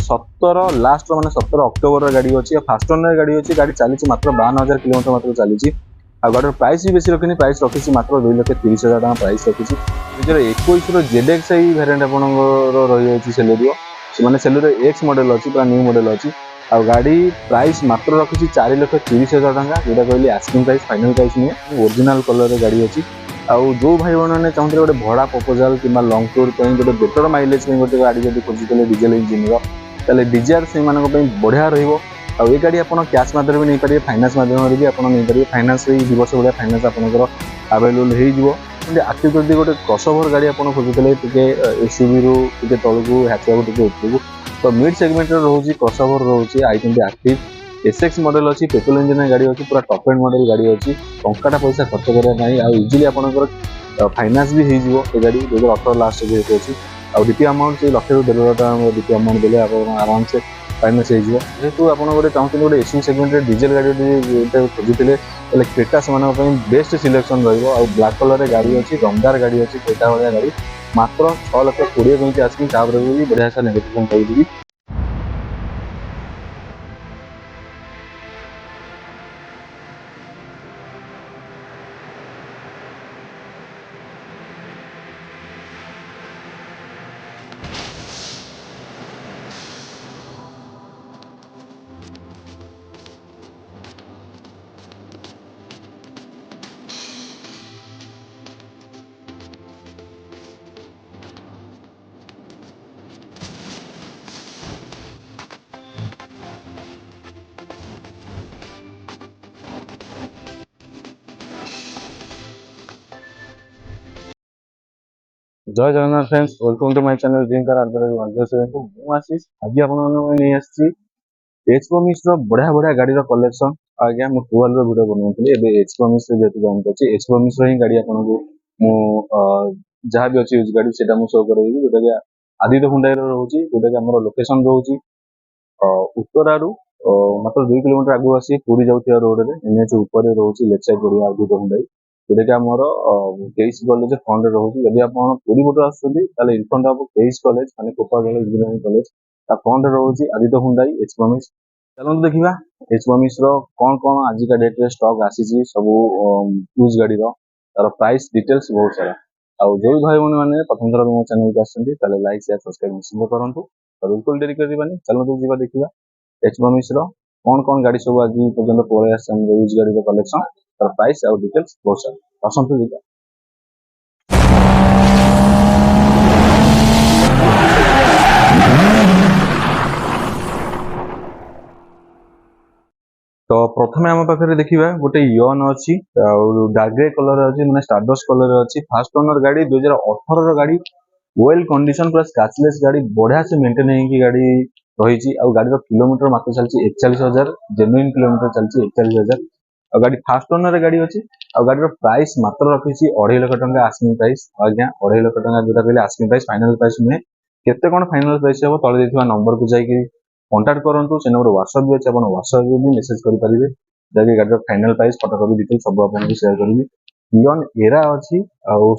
17 last माने 17 October गाड़ी अच्छी फास्ट ओनर गाड़ी अच्छी गाड़ी चली मात्र 52,000 किलोमीटर मात्र चली गाड़ी प्राइस भी बेसी रखी प्राइस रखी मात्र 2,30,000 प्राइस रखी 2021 जेडेक्स भेरिएंट आपंकर रही सेलेरियो मैंने सेलेरियो एक्स मॉडल अच्छी पूरा न्यू मॉडल अच्छी आ गाड़ी प्राइस मात्र रखी 4,30,000 टका जोटा कहली आस्किंग प्राइस फाइनल प्राइस नुहे ओरिजिनल कलर गाड़ी अच्छी आउ जो भाई मैंने चाहते गोटे भड़ा प्रपोजाल कि लंग टूर गोटे बेटर माइलेज गोटे गाड़ी जब खोजुते डीजेल इंजिन रे डीजेआर से बढ़िया रहा ये गाड़ी आप कैश माध्यम नहीं पारे फाइनान्स माध्यम भी आप नहीं पारे फाइनान्स 2 वर्ष भाया फाइनान्स आपंकर आवेलेबल हो आखिर जब गोटे क्रॉसओवर गाड़ी आप खोजुते एसयूवी रू तलू हैचबैक उपरକୁ तो मिड सेगमेंट रोचे क्रॉसओवर रोचे i20 एक्टिव एसएक्स मॉडल अच्छी पेट्रोल इंजन गाड़ी अच्छी पूरा टॉप एंड मॉडल गाड़ी अच्छी टंकाटा पैसा खर्च करना इजिली आपंकर फाइनान्स भी हो गाड़ी 2018 लास्ट जेहतु अच्छी आ डीपी अमाउंट से 1,00,000 डीपी अमाउंट देले आराम से फाइनान्स जेहेतु आप गोटे चाहते गोटे एसयूवी सेगमेंट डीजेल गाड़ी खोजुते क्रेटा से बेस्ट सिलेक्शन ब्लैक कलर गाड़ी अच्छी दमदार गाड़ी अच्छी क्रेटा भाया गाड़ी मात्र 6,20,000 आसकी भी बढ़िया सा नेगेटिव कही जय Jagannath friends welcome to my channel dream car Ashish आज आपसी एचपमिस बढ़िया बढ़िया गाड़ी कलेक्शन आज्ञा मुझे टुवेल वीडियो बनाऊली एचपमिस जेहतु जॉइन कर एचपमिस ही गाड़ी आपको जहाँ भी अच्छी यूज गाड़ी से शो करेगी जोटा कि आदित्य हुंडई रोचे जोटा कि आम लोकेशन रोचे उत्तरारू मात्र 2 किलोमीटर आगू आसी पूरी जाऊा रोड में एनएच ऊपर रोचे लेफ्ट साइड पड़ा आदित्य हुंडई जोटा कि आमर केस कॉलेज फ्रंट रोचे जब आप पूरी पटू आसुँच इनफ्रंट ऑफ केस कॉलेज माने कोपागढ़ इंजीनियरिंग कॉलेज फ्रंट रोचे आदित्य हुंडई एचपमिस चलते देखा एचपमिस कौन कौन आजिका डेट रे स्टॉक आसी सब यूज गाड़ी तार प्राइस डिटेल्स बहुत सारा आउ जो भाई मैंने प्रथम थर मो चैनल को आसते लाइक शेयर सब्सक्राइब निश्चित करूँ तो बिल्कुल डेरी करवानी चलते जावा देखा एचपमिस कौन कौन गाड़ी सब आज पर्यटन पलि यूज गाड़ी कलेक्शन तार प्राइस आउ डिटेल्स बहुत सारा आसतु देखा तो प्रथम आम पाखे देखा गोटे यन अच्छी डार्क ग्रे कलर अच्छी मैंने स्टारडस्ट कलर अच्छी फास्ट ओनर गाड़ी 2018 गाड़ी वेल कंडीशन पूरा स्क्रैचलेस गाड़ी बढ़िया से मेंटेन होगी गाड़ी रही गाड़ी किलोमीटर मात्र चलती 41,000 जेन्युइन किलोमीटर चलती 41,000 और गाड़ी फास्ट ओनर गाड़ी अच्छी गाड़ी प्राइस मात्र रखी 2.5 लाख टका आस्किंग प्राइस आज्ञा 2.5 लाख टका जो कहले आस्किंग प्राइस फाइनल प्राइस नुहे केते कौन फाइनल प्राइस हम तले देथिबा नंबर को जाइए कांटेक्ट करूँ से नंबर व्हाट्सएप भी अच्छे व्हाट्सएप भी मेसेज करेंगे जैसे गाड़ी फाइनल प्राइस फोटोकॉपी डिटेल सब आपको शेयर करी लियन एरा अच्छी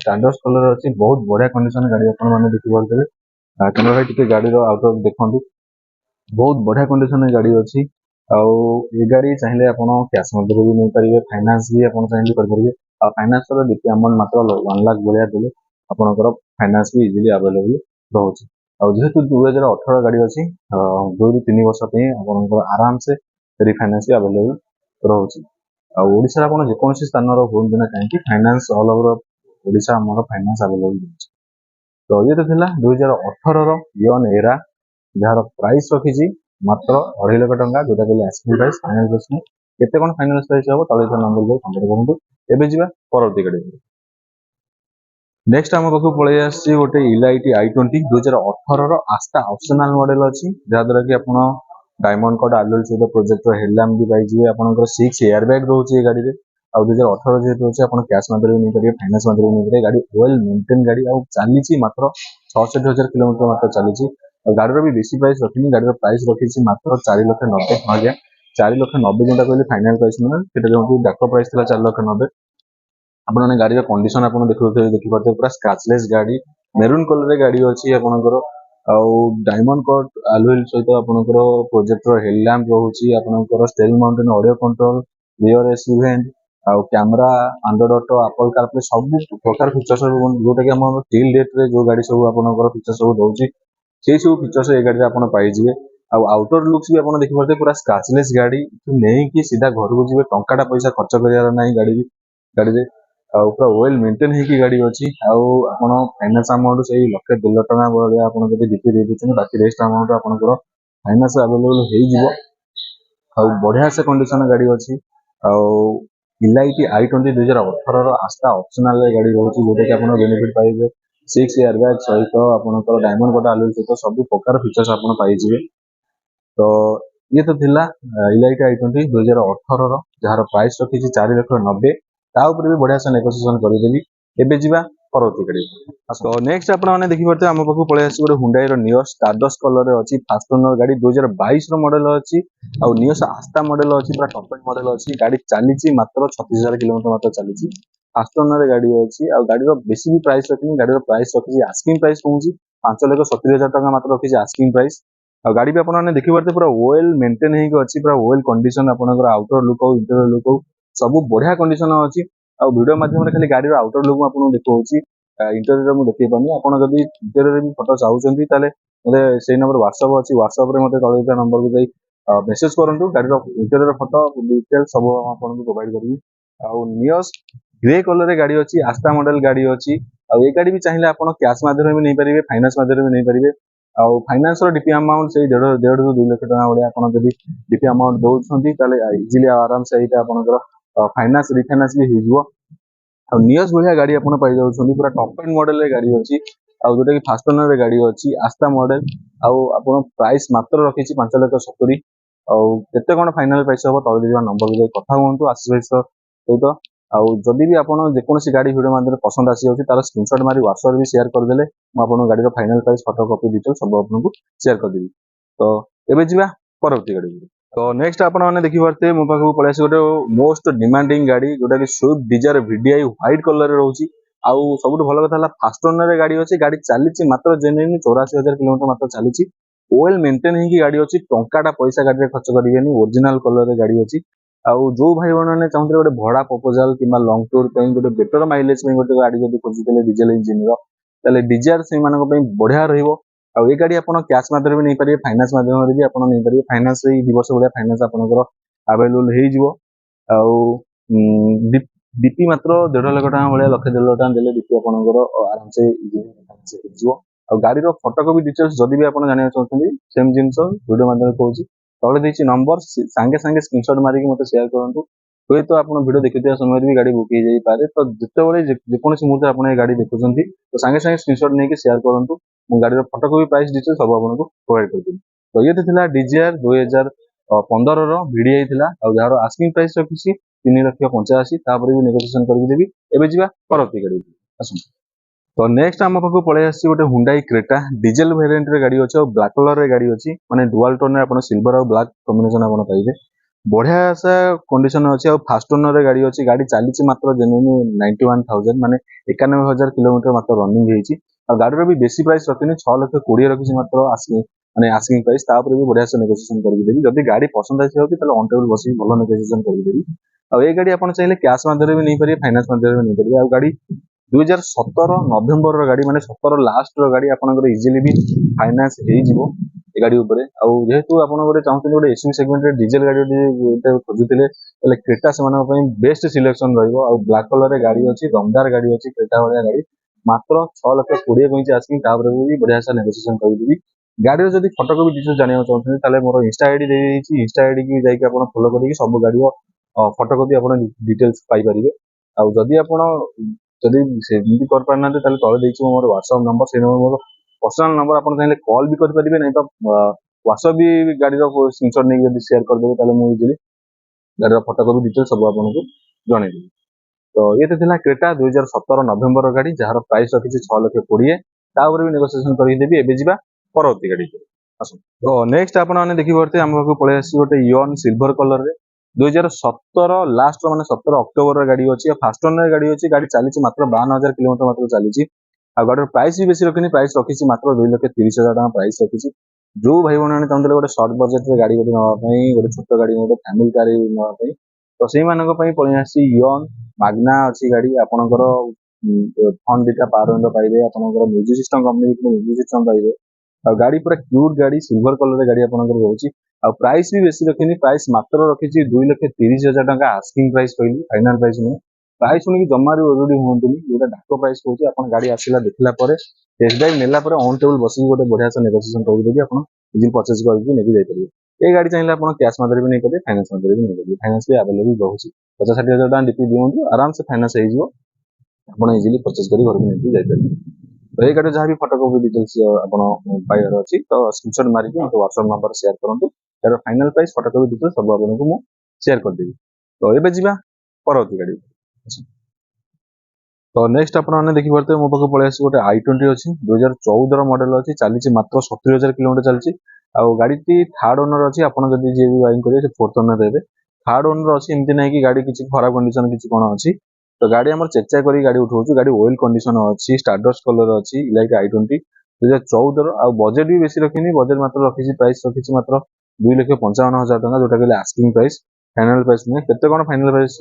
स्टैंडर्ड कलर अच्छी बहुत बढ़िया कंडीशन गाड़ी आपने देखिए कैमरा भाई टी गाड़ी आउट देखो बहुत बढ़िया कंडीशन गाड़ी अच्छी आउ ये गाड़ी चाहिए आप कैश भी नहीं पारे फाइनान्स भी आप चाहिए करेंगे फाइनान्स डीपी अमाउंट मात्र 1 लाख भाया देते आपंकर फाइनान्स भी इजिली अवेलेबल रोचे जेहेतु 2018 गाड़ी अच्छी 2 ରୁ 3 वर्ष आपंकर आराम से रिफाइनान्स भी अवेलेबल रोचे ओडिशा आप जेकोसी स्थान हूँ ना कहीं फाइनान्स ऑल ओवर ओडिशा आम फाइनान्स अवेलेबल रोचे तो ये तो 2018 यन एरा जार प्राइस रखी मात्र 2.5 लाख टका जोटा कहले आस्किंग प्राइस फाइनल प्राइस में केते कौन फाइनल प्राइस हम तले नंबर जाए कंपेयर करूँ एवं जा परवर्ती गाड़ी नेक्स्ट आम पाखु पलि आसी गोटे इलाइटी i20 2018 आस्था ऑप्शनल मॉडल अच्छी जहाद्वारा कि आप डायमंड कट आलुअल सहित प्रोजेक्टर हेडलैम्प भी पाइबे आपंकर 6 एयर बैग रोचे गाड़ी में आ 2018 जेहतु अच्छे आप कैश माध्यम नहीं पारे फाइनान्स माध्यम नहीं पारे गाड़ी वेल मेंटेन गाड़ी आ चली मात्र 66,000 किलोमीटर मात्र चली गाड़ी भी बेसी प्राइस रखी गाड़ी प्राइस रखी मात्र 4,90,000 4,90,000 जोटा कहले फाइनल प्राइस नुहे डाक्टर प्राइस था 4,90,000 आपने गाड़ी कंडीशन आप देखिए पूरा स्क्रैचलेस गाड़ी मेरून कलर गाड़ी अच्छी आपंकर आउ डायमंड कट आलुइल सहित आपनकर प्रोजेक्टर हेडलैम्प रहउची आपनकर स्टेल mounted audio control rear AC vent आउ camera Android Auto Apple CarPlay सब प्रकार फीचर्स जोटा कि हम टिल डेट रे जो गाड़ी सब आपनकर फीचर्स सब दउची से सब फीचर्स ए गाड़ी आपन पाई जिवे आउ आउटर लुक्स भी आपन देखि परते पूरा स्क्रैचलेस गाड़ी नहीं कि सीधा घर को जिवे टंकाटा पैसा खर्च करियार नाही गाड़ी रे आउ पूरा वेल मेंटेन है की गाड़ी अछि आउ आपन फाइनेंस अमाउंट से लक्ष 2 लाख टका भलिया आपन जदी डिपी दे दिछन बाकी रेस्ट अमाउंट आपनकर फाइनेंस अवेलेबल हे जिवो आउ बढ़िया से कंडीशन गाड़ी अछि आउ इलाइटी i20 2018 रो आस्था ऑप्शनल गाड़ी रहउची जोटा कि आपन बेनिफिट पाइबे 6 एयरबैग सहित आपनकर डायमंड कोटा आलू सहित सब प्रकार फीचर्स आपन पाई जिवे तो ये तो थिला इलाइटी i20 2018 रो जहार प्राइस रखी 4,90,000 ता ऊपर भी बढ़िया से नेगोशिएशन करि देबी एबे जिबा परवर्ती गाड़ी तो नेक्स्ट आपण माने देखि परते हम पाखु पळे आसी गोटे हुंडई रो नियोस स्टारडस्ट कलर रे अछि फास्ट ओनर गाड़ी 2022 रो मॉडल अछि आ नियोस आस्था मॉडल अछि पूरा टॉप एंड मॉडल अछि गाड़ी चालीची मात्र 36,000 किलोमीटर मात्र चालीची फास्ट ओनर गाड़ी अछि आ गाड़ी रो बेसी भी प्राइस रखनी गाड़ी रो प्राइस रखी आस्किंग प्राइस कहूची 5,70,000 टका मात्र रखी आस्किंग प्राइस आ गाड़ी भी आपण माने देखि परते पूरा वेल मेंटेन हेइ अछि पूरा वेल कंडीशन आपनकर आउटर लुक हो इंटीरियर लुक हो सब बढ़िया कंडीशन अछि आ वीडियो माध्यम रे खाली गाड़ी रो आउटर लुक आपन देखौची इंटीरियर मु देखै पानी आपण जदी इंटीरियर भी फोटो चाहउचंती ताले मते सेही नंबर WhatsApp अछि WhatsApp रे मते तळे नंबर को जाई मेसेज करंतु गाड़ी रो इंटीरियर फोटो डिटेल सब आपण को प्रोवाइड करबी आ नियोस ग्रे कलर रे गाड़ी अछि आस्था मॉडल गाड़ी अछि आ ए गाड़ी भी चाहिए आपण कैश माध्यम में नै परिबे फाइनेंस माध्यम में नै परिबे आ फाइनेंस रो डीपी अमाउंट से 1.5 ରୁ 2 लाख टका वाले आपण जदी डीपी अमाउंट दउछंती ताले इजीली आराम से एटा आपनकर फाइनेंस रिफाइनेंस भी हिजबो आ नियोस बढ़िया गाड़ी आपण पाई जाउछंती पूरा टॉप एंड मॉडल रे गाड़ी अछि आ जोटा कि फास्ट ओनर रे गाड़ी अछि आस्था मॉडल आ आपण प्राइस मात्र रखिछि 5,70,000 आ केते कोन फाइनल प्राइस हो तळे दिबा नंबर को कथा हुंतु आशीष सहित आ जदी भी आपण जे कोनसी गाड़ी वीडियो माध्यम पसंद आसी होछि तार स्क्रीनशॉट मारी WhatsApp रे शेयर कर देले म आपण गाड़ी रो final price photo copy detail सब आपन को शेयर कर देबी तो एबे जिबा परवर्ती गाड़ी तो नेक्स्ट आपण माने देखि परते मो पाखु पळे आसी गोटे मोस्ट डिमांडिंग गाड़ी जोटा कि Swift Dzire VDI white colour रे रहउची आउ सबुठ भलो कथा हला फास्ट ओनर रे गाड़ी अछि गाड़ी चालीची मात्र जेन्युइन 84,000 किलोमीटर मात्र चालीची वेल मेंटेन है की गाड़ी अछि टंकाटा पैसा गाड़ी रे खर्च करिवेनी ओरिजिनल कलर रे गाड़ी अछि आउ जो भाई बहन ने चाहते गोटे भड़ा प्रपोजल किंबा लॉन्ग टूर पे गोटे बेटर माइलेज में गोटे गाड़ी जदी खोजुतले डीजल इंजिन रो तले डिजायर से मानको पे बढ़िया रहइबो आ ए गाड़ी आपण कैश माध्यम में नै परिबे फाइनेंस माध्यम रे भी आपण नै परिबे फाइनेंस रे 2 वर्ष बढ़िया फाइनेंस आपनकर अवेलेबल हे जिवो आउ डीपी मात्र 1.5 लाख टका भलिया लक्ष 1.5 लाख टका देले डीपी आपनकर आराम से जिवो आ गाड़ी रो फोटो को भी डिटेल्स जदी भी आपण जानिया चाहउछंती सेम जिंस वीडियो माध्यम कहउची तळे देछि नंबर संगे संगे स्क्रीनशॉट मारी के मते शेयर करंतु होय तो आपण वीडियो देखिथिया समय भी गाड़ी बुक हे जाई पारे तो जते बळे जे कोनसी मुहूर्त आपण ए गाड़ी देखुछंती तो संगे संगे स्क्रीनशॉट नै के शेयर करंतु मु गाड़ी रो फोटो को भी प्राइस डिटेल सब आपण को प्रोवाइड कर देबी तो ये थिला डिजायर 2015 रो VDI थिला आ जहार आस्किंग प्राइस रखिछि 3,85,000 तापर भी नेगोशिएशन करके देबी एबे जिबा परवर्ती गाड़ी आसु तो नेक्स्ट हम पाखु पळे आसी गोटे हुंडई क्रेटा डीजल वेरिएंट रे गाड़ी अछि और ब्लैक कलर रे गाड़ी अछि माने डुअल टोन रे आपण सिल्वर और ब्लैक कॉम्बिनेशन आपण पाइबे बढ़िया सा कंडीशन अछि और फास्ट ओनर रे गाड़ी अछि गाड़ी चालीची मात्र जेन्युइन 91,000 माने 91,000 किलोमीटर मात्र रनिंग हेछि और गाड़ी रो भी बेसी प्राइस रखिनी 6,20,000 रखिछि मात्र आस्किंग माने आस्किंग प्राइस तापर भी बढ़िया से नेगोशिएशन करके देबी जदी गाड़ी पसंद आसी होती तले ऑन टेबल बसी भलो नेगोशिएशन करके देबी और ए गाड़ी आपण चाहिले कैश माध्यम में नै परिबे फाइनेंस माध्यम में नै परिबे और गाड़ी 2017 नवेम्बर रो गाड़ी माने 17 लास्ट रो गाड़ी आपनकर इजीली भी फाइनेंस हे जिवो ए गाड़ी ऊपर आ जेहेतु आपण गोटे चाहते गोटे एसयूवी सेगमेंट रे डीजल गाड़ी गोटे खोजुतिले तले क्रेटा से मानक पई बेस्ट सिलेक्शन रहइबो आ ब्लैक कलर रे गाड़ी अछि दमदार गाड़ी अछि क्रेटा वाला गाड़ी मात्र 6,20,000 कहिछि आस्किंग तापर भी बढ़िया से नेगोशिएशन कर देबी गाड़ी रो जदी फोटो को भी डिटेल्स जानिया चाहते ताले मोर इंस्टा आईडी दे देछि इंस्टा आईडी की जाई के आपण फॉलो करिके सब गाड़ी रो फोटो को भी आपण डिटेल्स पाई परिबे आ जदी आपण जदी सेମିତି कर पारना ताले तळे देछि मोर WhatsApp नंबर से नंबर मोर पर्सनल नंबर आपण चाहिले कॉल भी कर परिबे नै तो WhatsApp भी गाड़ी रो स्क्रीनशॉट नै जदी शेयर कर देबे ताले मु इजीली गाड़ी रो फोटो को भी डिटेल्स सब आपण को जणे देबी तो ये तो थिला क्रेटा 2017 नवेम्बर रो गाड़ी जहार प्राइस रखिछि 6,20,000 ता ऊपर भी नेगोशिएशन कर देबी एबे जिबा परवर्ती गाड़ी आसु तो नेक्स्ट आपण माने देखि परते हम को पळे आसी गोटे इओन सिल्वर कलर रे 2017 लास्ट माने 17 अक्टोबर रे गाड़ी अछि फास्ट ओनर गाड़ी अछि गाड़ी चालीछि मात्र 52,000 किलोमीटर मात्र चालीछि ଆଉ ଗାଡ଼ିର ପ୍ରାଇସ୍ ବି ବେଶୀ ରଖିନି, ପ୍ରାଇସ୍ ରଖିଛି ମାତ୍ର 2,30,000 ଟଙ୍କା ପ୍ରାଇସ୍ ରଖିଛି। ଯୋଉ ଭାଇ ଭଉଣୀମାନେ ଚାହୁଁଥିଲେ ଗୋଟେ ସର୍ଟ ବଜେଟରେ ଗାଡ଼ି ଗୋଟେ ନେବା ପାଇଁ, ଗୋଟେ ଛୋଟ ଗାଡ଼ି ଗୋଟେ ଫ୍ୟାମିଲି କାର ନେବା ପାଇଁ, ତ ସେଇମାନଙ୍କ ପାଇଁ ପଳେଇ ଆସିଛି ଇଅନ୍ ମାଗ୍ନା ଅଛି ଗାଡ଼ି। ଆପଣଙ୍କର ଫ୍ରଣ୍ଟ ଦିଟା ପାୱାର ୱିଣ୍ଡୋ ପାଇବେ, ଆପଣଙ୍କର music system company music system ପାଇବେ। ଆଉ ଗାଡ଼ି ପୁରା କ୍ୟୁଟ୍ ଗାଡ଼ି, ସିଲଭର କଲରରେ ଗାଡ଼ି ଆପଣଙ୍କର ରହୁଛି। ଆଉ ପ୍ରାଇସ୍ ବି ବେଶୀ ରଖିନି, ପ୍ରାଇସ୍ ମାତ୍ର ରଖିଛି 2,30,000 ଟଙ୍କା ଆସ୍କିଂ ପ୍ରାଇସ୍ କହିଲି, ଫାଇନାଲ ପ୍ରାଇସ୍ ନୁହେଁ। ପ୍ରାଇସ୍ ଶୁଣିକି ଜମାରୁ ଓରଡି ହୁଅନ୍ତୁନି, ଯୋଉଟା ଡାକ ପ୍ରାଇସ୍ କହୁଛି। ଆପଣ ଗାଡ଼ି ଆସିଲା ଦେଖିଲା ପରେ, ଟେଷ୍ଟ ଡ୍ରାଇଭ୍ ନେଲା ପରେ ଅନ୍ ଟେବୁଲ ବସିକି ଗୋଟେ ବଢିଆ ସେ ନେଗୋସିଏସନ କରିଦେବି, ଆପଣ ଇଜିଲି ପରଚେଜ କରିକି ନେଇକି ଯାଇପାରିବେ। ଏ ଗାଡ଼ି ଚାହିଁଲେ ଆପଣ କ୍ୟାଶ ମାଧ୍ୟମରେ ବି ନେଇପାରିବେ, ଫାଇନାନ୍ସ ମାଧ୍ୟମରେ ବି ନେଇପାରିବେ। ଫାଇନାନ୍ସ ବି ଆଭେଲେବଲ ରହୁଛି। 50,000-60,000 ଟଙ୍କା ଡିପି ଦିଅନ୍ତୁ, ଆରାମସେ ଫାଇନାନ୍ସ ହେଇଯିବ, ଆପଣ ଇଜିଲି ପରଚେଜ କରି ଘରକୁ ନେଇକି ଯାଇପାରିବେ। ତ এই ଗାଡ଼ିର ଯାହା ବି ଫଟୋକପି ଡିଟେଲ୍ସ ଆପଣ ପାଇବାର ଅଛି, ତ ସ୍କ୍ରିନଶଟ ମାରିକି ମୋତେ ହ୍ୱାଟ୍ସଆପ ନମ୍ବର ସେୟାର କରନ୍ତୁ। ତାର ଫାଇନାଲ ପ୍ରାଇସ୍, ଫଟୋକପି ଡିଟେଲ୍ସ ସବୁ ଆପଣଙ୍କୁ ମୁଁ ସେୟାର କରିଦେବି। ତ ଏବେ ଯିବା ପରବର୍ତ୍ତୀ ଗାଡ଼ି। ତ ନେକ୍ସଟ ଆପଣମାନେ ଦେଖିପାରୁଥିବେ ମୋ ପାଖକୁ ପଳେଇ ଆସିଛି ଗୋଟେ i20 ଅଛି, 2014 ମଡେଲ ଅଛି, ଚାଲିଛି ମାତ୍ର 70,000 କିଲୋମିଟର ଚାଲିଛି। ଆଉ ଗାଡ଼ିଟି ଥାର୍ଡ ଓନର ଅଛି। ଆପଣ ଯଦି ଯିଏ ବି ବାଇଂ କରିବେ ସେ ଫୋର୍ଥ ଓନର ଦେବେ। ଥାର୍ଡ ଓନର ଅଛି, ଏମିତି ନାହିଁ କି ଗାଡ଼ି କିଛି ଖରାପ କଣ୍ଡିସନ କିଛି କଣ ଅଛି। ତ ଗାଡ଼ି ଆମର ଚେକ୍ ଚାକ୍ କରିକି ଗାଡ଼ି ଉଠଉଛୁ। ଗାଡ଼ି ଓଏଲ କଣ୍ଡିସନ ଅଛି, ଷ୍ଟାରଡଷ୍ଟ କଲର ଅଛି, ଇଲାଇଟ୍ i20 2014। ଆଉ ବଜେଟ ବି ବେଶୀ ରଖିନି, ବଜେଟ ମାତ୍ର ରଖିଛି, ପ୍ରାଇସ୍ ରଖିଛି ମାତ୍ର 2,55,000 ଟଙ୍କା, ଯୋଉଟା କହିଲେ ଆସ୍କିଂ ପ୍ରାଇସ୍, ଫାଇନାଲ ପ୍ରାଇସ୍ ନୁହେଁ। କେତେ କଣ ଫାଇନାଲ ପ୍ରାଇସ୍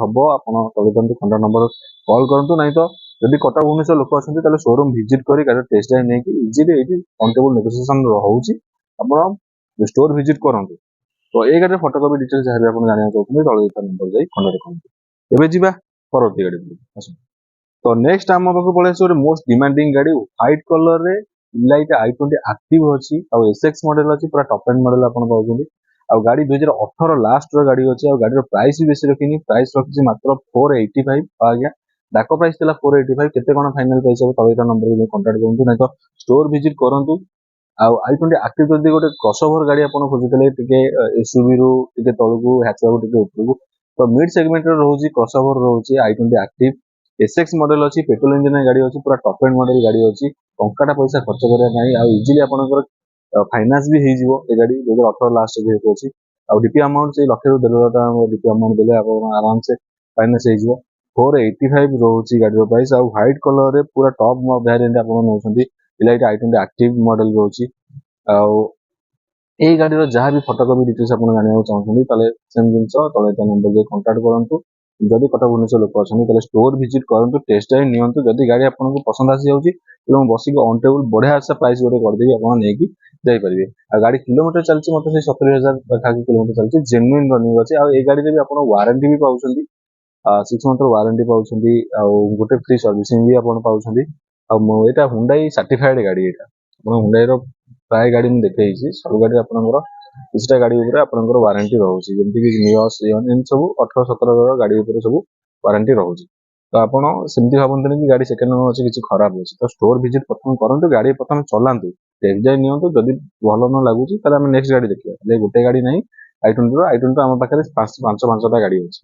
ହବ ଆପଣ କହିଦିଅନ୍ତୁ, କଣ୍ଟାକ୍ଟ ନମ୍ବର କଲ୍ କରନ୍ତୁ। ନାହିଁ ତ ଯଦି କଟକ ଭୁବନେଶ୍ୱର ଲୋକ ଅଛନ୍ତି ତାହେଲେ ଶୋରୁମ ଭିଜିଟ୍ କରି ଗାଡ଼ିର ଟେଷ୍ଟ ଡ୍ରାଇଭ୍ ନେଇକି ଇଜିଲି ଏଇଠି ଅନ୍ ଟେବୁଲ ନେଗୋସିଏସନ ରହୁଛି, ଆପଣ ଷ୍ଟୋର ଭିଜିଟ୍ କରନ୍ତୁ। ତ এই ଗାଡ଼ିର ଫଟୋକପି ଡିଟେଲ୍ସ ଯାହା ବି ଆପଣ ଜାଣିବାକୁ ଚାହୁଁଛନ୍ତି ତଳେ ନମ୍ବର ଯାଇ କଣ୍ଟାକ୍ଟ କରନ୍ତୁ। ଏବେ ଯିବା ପରବର୍ତ୍ତୀ ଗାଡ଼ି ଆସନ୍ତୁ। ତ ନେକ୍ସଟ ଆମ ପାଖକୁ ପଳେଇ ଆସିଛି ଗୋଟେ ମୋଷ୍ଟ ଡିମାଣ୍ଡିଂ ଗାଡ଼ି, ହ୍ୱାଇଟ୍ କଲରରେ ଇଲାଇଟ୍ i20 ଆକ୍ଟିଭ ଅଛି, ଆଉ ଏସ୍ଏକ୍ସ ମଡେଲ ଅଛି, ପୁରା ଟପ୍ ଏଣ୍ଡ ମଡେଲ ଆପଣ ପାଉଛନ୍ତି। ଆଉ ଗାଡ଼ି 2018 ଲାଷ୍ଟର ଗାଡ଼ି ଅଛି। ଆଉ ଗାଡ଼ିର ପ୍ରାଇସ୍ ବି ବେଶୀ ରଖିନି, ପ୍ରାଇସ୍ ରଖିଛି ମାତ୍ର 485। ଆଜ୍ଞା ଡାକ ପ୍ରାଇସ୍ ଥିଲା 485, କେତେ କଣ ଫାଇନାଲ ପ୍ରାଇସ୍ ହବ ତଳେ ନମ୍ବର କଣ୍ଟାକ୍ଟ କରନ୍ତୁ, ନାହିଁ ତ ଷ୍ଟୋର ଭିଜିଟ୍ କରନ୍ତୁ। ଆଉ i20 ଆକ୍ଟିଭ ଯଦି ଗୋଟେ କ୍ରସଓଭର ଗାଡ଼ି ଆପଣ ଖୋଜୁଥିଲେ, ଟିକେ ଏସୟୁଭି ରୁ ଟିକେ ତଳକୁ, ହ୍ୟାଚବ୍ୟାକ୍ ଟିକେ ଉପରକୁ, ତ ମିଡ୍ ସେଗମେଣ୍ଟରେ ରହୁଛି, କ୍ରସଓଭର ରହୁଛି i20 ଆକ୍ଟିଭ। ଏସ୍ଏକ୍ସ ମଡେଲ ଅଛି, ପେଟ୍ରୋଲ ଇଞ୍ଜିନ ଗାଡ଼ି ଅଛି, ପୁରା ଟପ୍ ଏଣ୍ଡ ମଡେଲ ଗାଡ଼ି ଅଛି। ଟଙ୍କାଟା ପଇସା ଖର୍ଚ୍ଚ କରିବା ନାହିଁ, ଆଉ ଇଜିଲି ଆପଣଙ୍କର ଫାଇନାନ୍ସ ବି ହେଇଯିବ। ଏ ଗାଡ଼ି 2018 ଲାଷ୍ଟ ଯେହେତୁ ଅଛି, ଆଉ ଡିପି ଆମାଉଣ୍ଟ ସେଇ 1,00,000 ଟଙ୍କା ଡିପି ଆମାଉଣ୍ଟ ଦେଲେ ଆପଣ ଆରାମସେ ଫାଇନାନ୍ସ ହେଇଯିବ। 485 ରହୁଛି ଗାଡ଼ିର ପ୍ରାଇସ୍। ଆଉ ହ୍ୱାଇଟ୍ କଲରରେ ପୁରା ଟପ୍ ଭ୍ୟାରିଏଣ୍ଟ ଆପଣ ନେଉଛନ୍ତି, ଇଲାଇଟ୍ i20 ଆକ୍ଟିଭ ମଡେଲ ରହୁଛି। ଆଉ এই ଗାଡ଼ିର ଯାହା ବି ଫଟୋକପି ଡିଟେଲ୍ସ ଆପଣ ଜାଣିବାକୁ ଚାହୁଁଛନ୍ତି ତାହେଲେ ସେମ୍ ଜିନିଷ ତଳେ ନମ୍ବର ଦେଇ କଣ୍ଟାକ୍ଟ କରନ୍ତୁ। ଯଦି କଟକ ଭୁବନେଶ୍ୱର ଲୋକ ଅଛନ୍ତି ତାହେଲେ ଷ୍ଟୋର ଭିଜିଟ୍ କରନ୍ତୁ, ଟେଷ୍ଟ ଡ୍ରାଇଭ୍ ନିଅନ୍ତୁ। ଯଦି ଗାଡ଼ି ଆପଣଙ୍କୁ ପସନ୍ଦ ଆସିଯାଉଛି ଏବଂ ବସିକି ଅନ୍ ଟେବୁଲ ବଢିଆ ସେ ପ୍ରାଇସ୍ ଗୋଟେ କରିଦେବି, ଆପଣ ନେଇକି ଯାଇପାରିବେ। ଆଉ ଗାଡ଼ି କିଲୋମିଟର ଚାଲିଛି ମତେ ସେଇ 70,000 ପାଖାପାଖି କିଲୋମିଟର ଚାଲିଛି, ଜେନ୍ୟୁଇନ୍ ରନିଂ ଅଛି। ଆଉ এই ଗାଡ଼ିରେ ବି ଆପଣ ୱାରେଣ୍ଟି ବି ପାଉଛନ୍ତି, 6 ମନ୍ଥର ୱାରେଣ୍ଟି ପାଉଛନ୍ତି, ଆଉ ଗୋଟେ ଫ୍ରି ସର୍ଭିସିଂ ବି ଆପଣ ପାଉଛନ୍ତି। ଆଉ ଏଇଟା ହୁଣ୍ଡାଇ ସାର୍ଟିଫାଏଡ ଗାଡ଼ି, ଏଇଟା ଆପଣ ହୁଣ୍ଡାଇର ପ୍ରାୟ ଗାଡ଼ି ମୁଁ ଦେଖେଇଛି, ସବୁ ଗାଡ଼ି ଆପଣଙ୍କର କିଛିଟା ଗାଡ଼ି ଉପରେ ଆପଣଙ୍କର ୱାରେଣ୍ଟି ରହୁଛି, ଯେମିତିକି ନିଅସ୍ ଇଅନ୍ ଏମିତି ସବୁ 18-17 ଗାଡ଼ି ଉପରେ ସବୁ ୱାରେଣ୍ଟି ରହୁଛି। ତ ଆପଣ ସେମିତି ଭାବନ୍ତୁନି କି ଗାଡ଼ି ସେକେଣ୍ଡ ହ୍ୟାଣ୍ଡ ଅଛି କିଛି ଖରାପ ଅଛି। ତ ଷ୍ଟୋର ଭିଜିଟ୍ ପ୍ରଥମେ କରନ୍ତୁ, ଗାଡ଼ି ପ୍ରଥମେ ଚଲାନ୍ତୁ, ଟେଷ୍ଟ ଡ୍ରାଇଭ୍ ନିଅନ୍ତୁ। ଯଦି ଭଲ ନ ଲାଗୁଛି ତାହେଲେ ଆମେ ନେକ୍ସଟ ଗାଡ଼ି ଦେଖିବା। ହେଲେ ଗୋଟେ ଗାଡ଼ି ନାହିଁ i20 ଆମ ପାଖରେ 5-5ଟା ଗାଡ଼ି ଅଛି।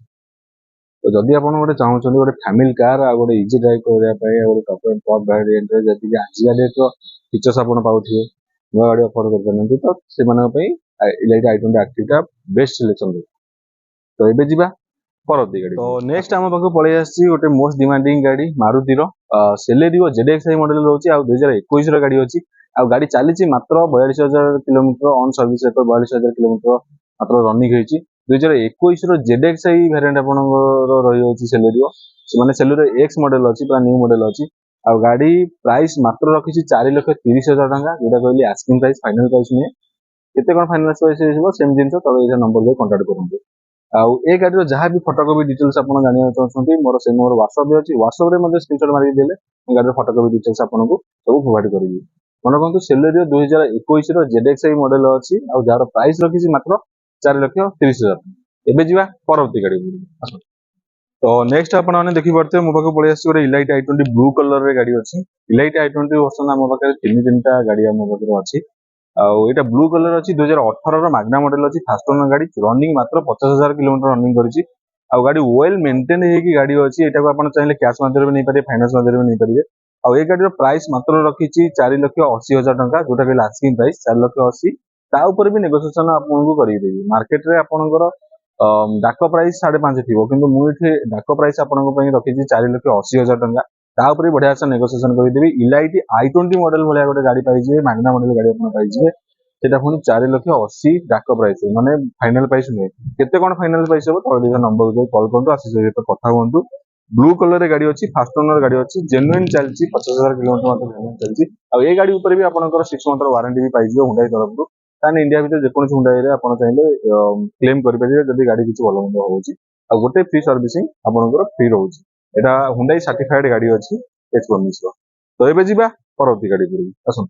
ତ ଯଦି ଆପଣ ଗୋଟେ ଚାହୁଁଛନ୍ତି ଗୋଟେ ଫ୍ୟାମିଲି କାର ଆଉ ଗୋଟେ ଇଜି ଡ୍ରାଇଭ୍ କରିବା ପାଇଁ, ଆଉ ଗୋଟେ ଟପ୍ ଭ୍ୟାରିଏଣ୍ଟରେ ଯେତିକି ଆଜିକା ଡେଟ୍ର ଫିଚର୍ସ ଆପଣ ପାଉଥିବେ, ନୂଆ ଗାଡ଼ି ଅଫର କରିପାରୁନାହାନ୍ତି, ତ ସେମାନଙ୍କ ପାଇଁ ଇଲାଇଟ୍ i20 ଆକ୍ଟିଭଟା ବେଷ୍ଟ ସିଲେକ୍ସନ ରହିବ। ତ ଏବେ ଯିବା ପରବର୍ତ୍ତୀ ଗାଡ଼ି। ତ ନେକ୍ସଟ ଆମ ପାଖକୁ ପଳେଇ ଆସିଛି ଗୋଟେ ମୋଷ୍ଟ ଡିମାଣ୍ଡିଂ ଗାଡ଼ି, ମାରୁତିର ସେଲେରିଓ ZXi ମଡେଲ ରହୁଛି। ଆଉ 2021ର ଗାଡ଼ି ଅଛି। ଆଉ ଗାଡ଼ି ଚାଲିଛି ମାତ୍ର 42,000 kilometre, on service record 42,000 kilometre ମାତ୍ର ରନିଂ ହେଇଛି। 2021ର ZXi ଭ୍ୟାରିଏଣ୍ଟ ଆପଣଙ୍କର ରହିଯାଉଛି ସେଲେରିଓ, ମାନେ ସେଲେରିଓ ଏକ୍ସ ମଡେଲ ଅଛି, ପୁରା ନ୍ୟୁ ମଡେଲ ଅଛି। ଆଉ ଗାଡ଼ି ପ୍ରାଇସ୍ ମାତ୍ର ରଖିଛି 4,30,000 ଟଙ୍କା, ଯୋଉଟା କହିଲି ଆସ୍କିଂ ପ୍ରାଇସ୍, ଫାଇନାଲ ପ୍ରାଇସ୍ ନୁହେଁ। କେତେ କଣ ଫାଇନାଲ ପ୍ରାଇସ୍ ହେଇଯିବ ସେମ୍ ଜିନିଷ ତଳେ ନମ୍ବର ଦେଇ କଣ୍ଟାକ୍ଟ କରନ୍ତୁ। ଆଉ ଏ ଗାଡ଼ିର ଯାହା ବି ଫଟୋକପି ଡିଟେଲ୍ସ ଆପଣ ଜାଣିବାକୁ ଚାହୁଁଛନ୍ତି, ମୋର ସେ ମୋର ହ୍ୱାଟ୍ସଆପ ବି ଅଛି, ହ୍ୱାଟ୍ସଆପରେ ମଧ୍ୟ ସ୍କ୍ରିନଶଟ ମାରିକି ଦେଲେ ମୁଁ ଗାଡ଼ିର ଫଟୋକପି ଡିଟେଲ୍ସ ଆପଣଙ୍କୁ ସବୁ ପ୍ରୋଭାଇଡ କରିବି। ମନେ ରଖନ୍ତୁ ସେଲେରିଓ 2021ର ZXi ମଡେଲ ଅଛି, ଆଉ ଯାହାର ପ୍ରାଇସ୍ ରଖିଛି ମାତ୍ର 4,30,000 ଟଙ୍କା। ଏବେ ଯିବା ପରବର୍ତ୍ତୀ ଗାଡ଼ି। ତ ନେକ୍ସଟ ଆପଣମାନେ ଦେଖିପାରୁଥିବେ ମୋ ପାଖକୁ ପଳେଇ ଆସିଛି ଗୋଟେ ଇଲାଇଟ୍ i20 ବ୍ଲୁ କଲରରେ ଗାଡ଼ି ଅଛି। ଇଲାଇଟ୍ i20 ବର୍ତ୍ତମାନ ଆମ ପାଖରେ 3-3ଟା ଗାଡ଼ି ଆମ ପାଖରେ ଅଛି। ଆଉ ଏଇଟା ବ୍ଲୁ କଲର ଅଛି, 2018ର ମାଗ୍ନା ମଡେଲ ଅଛି, ଫାଷ୍ଟ ଓନର ଗାଡ଼ି, ରନିଂ ମାତ୍ର 50,000 କିଲୋମିଟର ରନିଂ କରିଛି। ଆଉ ଗାଡ଼ି ୱେଲ୍ ମେଣ୍ଟେନ ହେଇକି ଗାଡ଼ି ଅଛି। ଏଟାକୁ ଆପଣ ଚାହିଁଲେ କ୍ୟାଶ ମାଧ୍ୟମରେ ନେଇପାରିବେ, ଫାଇନାନ୍ସ ମାଧ୍ୟମରେ ନେଇପାରିବେ। ଆଉ এই ଗାଡ଼ିର ପ୍ରାଇସ୍ ମାତ୍ର ରଖିଛି 4,80,000 ଟଙ୍କା, ଯୋଉଟା କହିଲେ ଆସ୍କିଂ ପ୍ରାଇସ୍ 4,80,000। ତା ଉପରେ ବି ନେଗୋସିଏସନ ଆପଣଙ୍କୁ କରିଦେବି। ମାର୍କେଟରେ ଆପଣଙ୍କର ଡାକ ପ୍ରାଇସ୍ 5.5 ଥିବ, କିନ୍ତୁ ମୁଁ ଏଠି ଡାକ ପ୍ରାଇସ୍ ଆପଣଙ୍କ ପାଇଁ ରଖିଛି 4,80,000 ଟଙ୍କା। ता ऊपर भी बढ़िया से नेगोशिएशन करदेवी। इलाइट i20 मॉडल भाया गोटे गाड़ी पाइजे, मैग्ना मॉडल गाड़ी आप पाइजे, सेटा पुणी 4,80,000 डाक प्राइस माने फाइनल प्राइस नुहे। केते कोन फाइनल प्राइस हो तो दिया नंबर को कॉल करंतु, आशीष सहित कथा हुंतु। ब्लू कलर रे गाड़ी अछि, फास्ट ओनर गाड़ी अछि, जेन्युइन चलछि, 50,000 किलोमीटर मात्र जेन्युइन चलछि। आ ए गाड़ी ऊपर भी आपनकर 6 मंथ वारंटी भी पाइजियो हुंडई तरफ। ताने इंडिया भीतर जेकोन हुंडई रे आपण चाहिले क्लेम करि परिबे जदि गाड़ी किछ भलो मंद होउछि। आ गोटे फ्री सर्विसिंग आपनकर फ्री रहउछि। एटा हुंडई सर्टिफाइड गाड़ी अछि H1 रो। तो एबे जिबा परवर्ती गाड़ी पुरी आसन।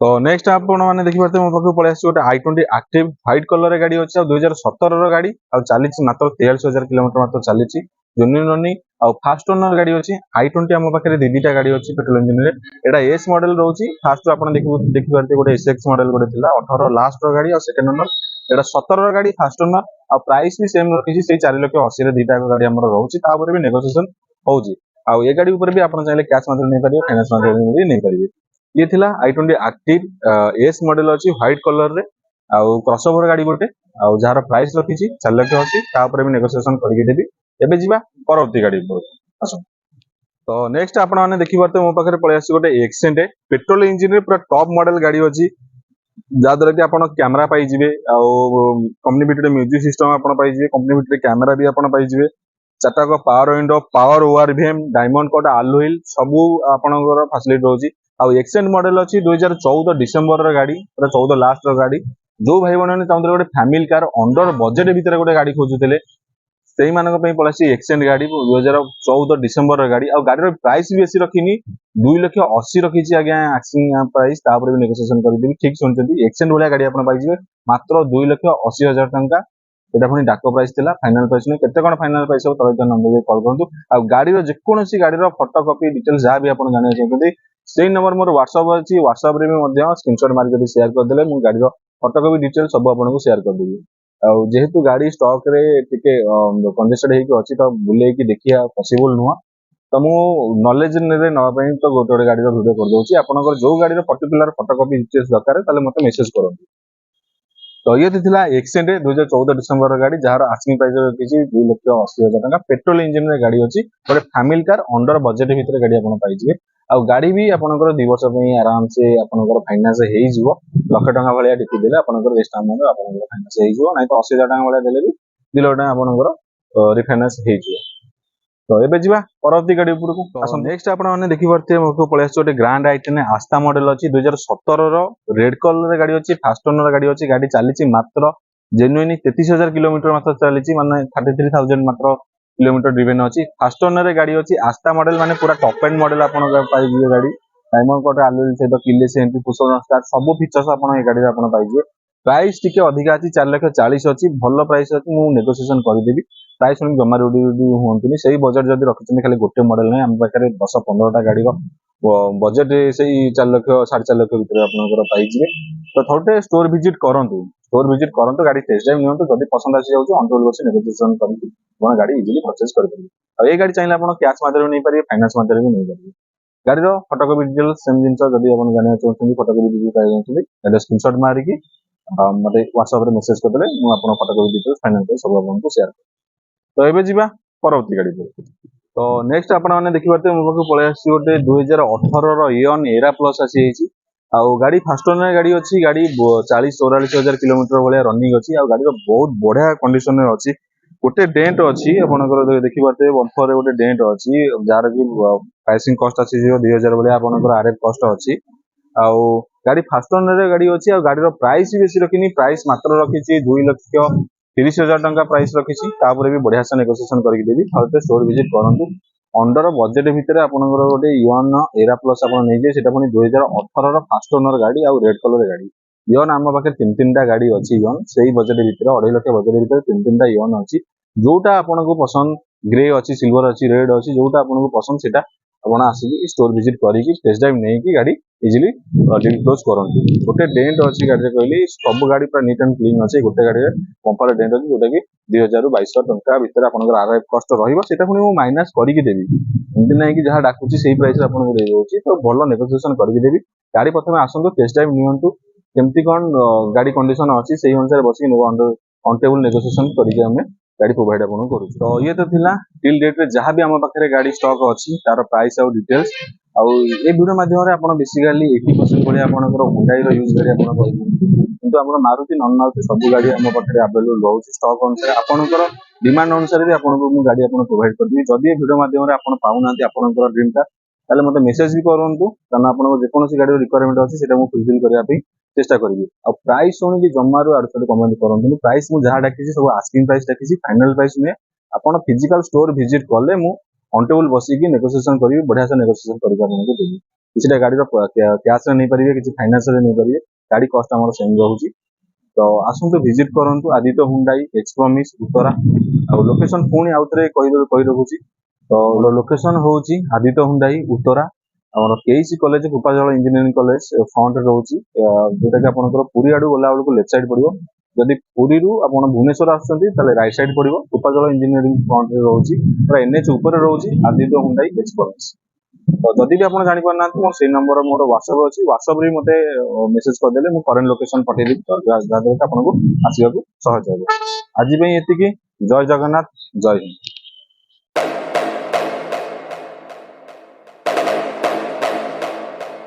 तो नेक्स्ट आपण माने देखि पाते मो पाखु पळे आसी गोटे i20 एक्टिव व्हाइट कलर रे गाड़ी अछि, 2017 रो गाड़ी आ चालिछि मात्र 43,000 किलोमीटर मात्र चालिछि। जेन्युइन रनिंग आ फास्ट ओनर गाड़ी अछि। i20 हम पाखरे दीटा गाड़ी अछि पेट्रोल इंजन रे। एटा एस मॉडल रहउछि। फास्ट आपण देखि पारते गोटे SX मॉडल गोटे थिला 18 लास्ट रो गाड़ी आ सेकंड ओनर। एटा 17 रो गाड़ी फास्ट ओनर आ प्राइस भी सेम रखिछि, सेही 4,80,000 रे दीटा गाड़ी हमर रहउछि। ता ऊपर भी नेगोशिएशन होउछि। आ ए गाड़ी ऊपर भी आपण चाहिले कैश माध्यम नै परिबे, फाइनेंस माध्यम भी नै परिबे। ये थिला i20 एक्टिव एस मॉडल अछि व्हाइट कलर रे आ क्रॉसओवर गाड़ी गोटे आ जहार प्राइस रखिछि 4,80,000। ता ऊपर भी नेगोशिएशन करिके देबी। एबे जिबा परवर्ती गाड़ी पर आसो। तो नेक्स्ट आपण माने देखि पारते मो पाखरे पळे आसी गोटे एक्सेंट पेट्रोल इंजन रे पूरा टॉप मॉडल गाड़ी अछि, जाद्वारा कि आपण कैमरा पाई जिवे आ कंपनी भितर म्यूजिक सिस्टम आपण पाई जिवे, कंपनी भितर कैमरा भी आपण पाई जिवे, चारटा power window, power ORVM, diamond cut आलुइल सबू आपणकर फैसिलिटी रहउछि। आ एक्सेंट मॉडल अछि 2014 डिसेंबर र गाड़ी, पूरा 14 लास्ट र गाड़ी। जो भाई बहन चाहते गोटे फैमिली कार अंडर बजेट भीतर गोटे गाड़ी खोजुते से पड़े एक्सचेंज गाड़ी 2014 डिसेंबर गाड़ी। आ गाड़ी प्राइस भी बेसी रखी 2,80,000 रखी आज्ञा आक्सिंग प्राइस। तापर भी नेगोशिएशन करदेवी। ठीक सुनते एक्सचेंज भाया गाड़ी आप पाइबे मात्र 2,80,000 टंका। एटा पुणी डाक प्राइस थिला, फाइनल प्राइस नहीं। केते कोन फाइनल प्राइस हो तले नंबर कॉल करंतु। आ गाड़ी रो जेकोनोसी गाड़ी रो फोटो कॉपी डिटेल्स जहां भी आपण जाने चाहते सेही नंबर मोर व्हाट्सएप अछि, व्हाट्सएप रे भी मध्य स्क्रीनशॉट मार के शेयर कर देले मु गाड़ी रो फोटो कॉपी डिटेल्स सब आपन को शेयर कर देबी। आ जेहेतु गाड़ी स्टॉक रे टिके कंजेस्टेड हेकि अछि तो बुले की देखिया पॉसिबल नुवा। तो मु नॉलेज रे न पई तो गोटे गोटे गाड़ी रो वीडियो कर दोछि। आपनकर जो गाड़ी रो पर्टिकुलर फोटो कॉपी डिटेल्स दरकार ताले मते मेसेज करंतु। तो ये थिला एक्सेंट 2014 डिसेंबर गाड़ी जहार आस्किंग प्राइस रखिछि 2,80,000 टंका। पेट्रोल इंजन रे गाड़ी अछि, गोटे फैमिली कार अंडर बजेट भीतर गाड़ी आपण पाइजिवे। आ गाड़ी भी आपनकर 2 वर्ष पई आराम से आपनकर फाइनेंस हेइ जिवो। लाख टंका भलिया टिपि देले आपनकर रेस्टामेंट आपनकर फाइनेंस हेइ जिवो, नै तो 80,000 टंका भलिया देले भी 2 लाख टंका आपनकर रिफाइनेंस हेइ जिवो। तो एबे जिबा परवर्ती गाड़ी ऊपर को। तो नेक्स्ट आपण माने देखि परते मोको पळे आछो गोटे ग्रैंड i10 आस्था मॉडल अछि 2017 रो रेड कलर रे गाड़ी अछि, फास्ट ओनर गाड़ी अछि। गाड़ी चालिछि मात्र जेन्युइन 33,000 किलोमीटर मात्र चालिछि, माने 33,000 मात्र किलोमीटर ड्रिवेन अछि। फास्ट ओनर रे गाड़ी अछि। आस्था मॉडल माने पूरा टॉप एंड मॉडल आपण पाइजिए गाड़ी। डायमंड कोट आलुइल से तो किले से एंट्री पुश स्टार्ट सब फीचर्स आपण ए गाड़ी रे आपण पाइजिए। प्राइस टिके अधिका अछि 4,40,000 अछि, भलो प्राइस अछि। मु नेगोशिएशन करि देबी। प्राइस उन जमा रुडी हुंतुनी सही बजेट जदी रखिछन खाली गोटे मॉडल नै हम पाखरे 10-15 टा गाड़ी रो बजेट सही 4 लाख 4.5 लाख भीतर आपनकर पाइजिवे। तो थोड़े स्टोर विजिट करंतु, गाड़ी टेस्ट ड्राइव नियंतु। जदी पसंद आसी जाउछ ऑन रोड बसी नेगोशिएशन करके आपण गाड़ी इजीली परचेज कर परिबे। आ ए गाड़ी चाइले आपण कैश माध्यम नै परिबे, फाइनेंस माध्यम भी नै परिबे। गाड़ी रो फोटोकॉपी डिटेल्स सेम जिंस जदी आपण जाने चाहते फोटोकॉपी डिटेल्स पाइ जाउछिबे एटा स्क्रीनशॉट मारिकी मते व्हाट्सएप रे मेसेज कर देले मु आपण फोटोकॉपी डिटेल्स फाइनेंस सब आपण को शेयर। तो एबे जिबा परवर्ती गाड़ी पर। तो नेक्स्ट आपण माने देखि पाते मो पाखु पळे आसी गोटे 2018 रो इयन एरा प्लस आसी हेछि। आ गाड़ी फास्ट ओनर गाड़ी अछि। गाड़ी 40-44,000 किलोमीटर भलिया रनिंग अछि। आ गाड़ी रो बहुत बढ़िया कंडीशन रे अछि। गोटे डेंट अछि आपनकर देखि पाते बम्पर रे गोटे डेंट अछि, जार कि प्राइसिंग कॉस्ट अछि 2,000 भलिया आपनकर आरएफ कॉस्ट अछि। आ गाड़ी फास्ट ओनर रे गाड़ी अछि। आ गाड़ी रो प्राइस बेसी रखिनी, प्राइस मात्र रखिछि 2,30,000 टंका प्राइस रखिछि। तापर भी बढ़िया से नेगोशिएशन करके देबी। थरते स्टोर विजिट करंतु। अंडर बजेट भितर आपनकर गोटे इयन एरा प्लस आपण नै जे सेटा पनि 2018 रो फास्ट ओनर गाड़ी आ रेड कलर गाड़ी। इयन हम पाखे 3 टा गाड़ी अछि। इयन सेही बजेट भितर 2.5 लाख बजेट भितर 3 टा इयन अछि। जोटा आपण को पसंद ग्रे अछि, सिल्वर अछि, रेड अछि, जोटा आपण को पसंद सेटा आपण आसी स्टोर विजिट करिकि टेस्ट ड्राइव नै कि गाड़ी इजीली क्लोज करंतु। गोटे डेंट अछि गाड़ी रे कहली सब गाड़ी पर नीट एंड क्लीन अछि। गोटे गाड़ी रे बम्पर डेंट अछि जोटा कि 2,000 ରୁ 2,200 टंका भितर आपनकर आरएफ कॉस्ट रहिबो। सेटा पुनी मु माइनस करिकि देबी, एमति नै कि जहा डाकुची सेही प्राइस रे आपन को देइ दोछि। तो भलो नेगोशिएशन करिकि देबी। गाड़ी प्रथमे आसंतु टेस्ट ड्राइव नियंतु, केमति कोन गाड़ी कंडीशन अछि सेही अनुसार बसी ऑन टेबल नेगोशिएशन करिकि हमें गाड़ी प्रोवाइड आपन करू। तो ये तो थिला टिल डेट रे जहां भी हम पाखरे गाड़ी स्टॉक अछि तार प्राइस और डिटेल्स आउ ए वीडियो माध्यम रे आपन बेसिकली 80% भले आपनकर Hyundai रो यूज गाड़ी आपन करिबो किंतु हमर मारुति नन मारुति सब गाड़ी हम पाखरे अवेलेबल रहउछि स्टॉक अनुसार आपनकर डिमांड अनुसार भी आपनको मु गाड़ी आपन प्रोवाइड करबी। जदि ए वीडियो माध्यम रे आपन पाउनांती आपनकर ड्रीम कार ताले मते मेसेज भी करंतु कारण आपनको जे कोनोसी गाड़ी रिक्वायरमेंट अछि सेटा मु फुलफिल करिया पे चेष्टा करिबी। आ प्राइस सुनि कि जम्मारो आड़ साइड कमेंट करंतु प्राइस मु जहां डाकिछि सब आस्किंग प्राइस डाकिछि फाइनल प्राइस नुहे आपन फिजिकल स्टोर विजिट करले मु ऑन टेबल बसी की नेगोशिएशन करिबी बढ़िया से नेगोशिएशन करिक आपनको देबी। किछटा गाड़ी रो कैश रे नै परिबे किछि फाइनेंस रे नै परिबे गाड़ी कॉस्ट हमर सेम रहउछि। तो आसंतु विजिट करंतु आदित्य हुंडई एक्सप्रोमिस उत्तरा आ लोकेशन पुणी आउतरे कहि रखुछि। तो लोकेशन होउछि आदित्य हुंडई उत्तरा हमर KC college Bhopal engineering college front रे रहउछि जोटा कि आपनकर पुरी आडू गला बेलको लेफ्ट साइड पड़िबो। जदि पुरी रु आपन भुवनेश्वर आछंती ताले राइट साइड पड़िबो भोपाल इंजीनियरिंग फ्रंट रे रहउछि पूरा एनएच ऊपर रहउछि आदित्य हुंडई एक्सप्रोमिस। तो जदि भी आपन जानि पारना मो से नंबर मोर WhatsApp अछि WhatsApp रे मते मेसेज कर देले मु करेंट लोकेशन पठेइ देबी जादरे आपनको आसीबाकू सहज होबो। आज पई एतिकी जय जगन्नाथ जय हिंद।